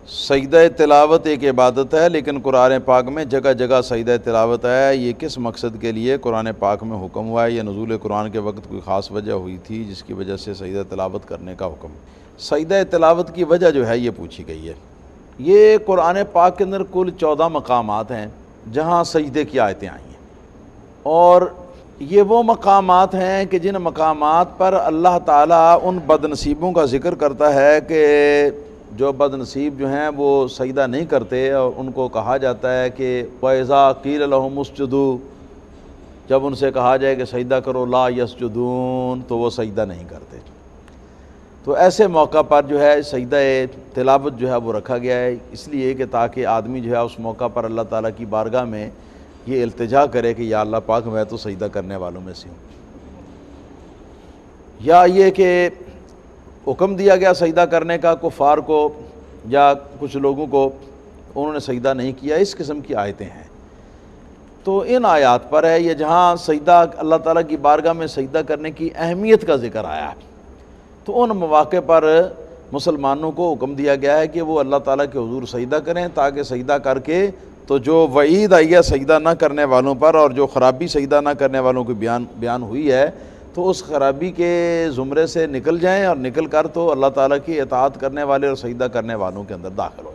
سجدہ تلاوت ایک عبادت ہے، لیکن قرآن پاک میں جگہ جگہ سجدہ تلاوت ہے۔ یہ کس مقصد کے لیے قرآن پاک میں حکم ہوا ہے؟ یہ نزول قرآن کے وقت کوئی خاص وجہ ہوئی تھی جس کی وجہ سے سجدہ تلاوت کرنے کا حکم؟ سجدہ تلاوت کی وجہ جو ہے یہ پوچھی گئی ہے۔ یہ قرآن پاک کے اندر کل 14 مقامات ہیں جہاں سجدے کی آیتیں آئی ہیں، اور یہ وہ مقامات ہیں کہ جن مقامات پر اللہ تعالیٰ ان بد نصیبوں کا ذکر کرتا ہے کہ جو بد نصیب جو ہیں وہ سجدہ نہیں کرتے، اور ان کو کہا جاتا ہے کہ وَإِذَا قِيلَ لَهُمُ اسْجُدُوا، جب ان سے کہا جائے کہ سجدہ کرو لا یسجدون، تو وہ سجدہ نہیں کرتے۔ تو ایسے موقع پر جو ہے سجدہ تلاوت جو ہے وہ رکھا گیا ہے، اس لیے کہ تاکہ آدمی جو ہے اس موقع پر اللہ تعالیٰ کی بارگاہ میں یہ التجا کرے کہ یا اللہ پاک میں تو سجدہ کرنے والوں میں سے ہوں۔ یا یہ کہ حکم دیا گیا سجدہ کرنے کا کفار کو یا کچھ لوگوں کو، انہوں نے سجدہ نہیں کیا، اس قسم کی آیتیں ہیں۔ تو ان آیات پر ہے یہ جہاں سجدہ اللہ تعالیٰ کی بارگاہ میں سجدہ کرنے کی اہمیت کا ذکر آیا ہے، تو ان مواقع پر مسلمانوں کو حکم دیا گیا ہے کہ وہ اللہ تعالیٰ کے حضور سجدہ کریں، تاکہ سجدہ کر کے تو جو وعید آئی ہے سجدہ نہ کرنے والوں پر، اور جو خرابی سجدہ نہ کرنے والوں کی بیان ہوئی ہے، تو اس خرابی کے زمرے سے نکل جائیں، اور نکل کر تو اللہ تعالیٰ کی اطاعت کرنے والے اور سجدہ کرنے والوں کے اندر داخل ہو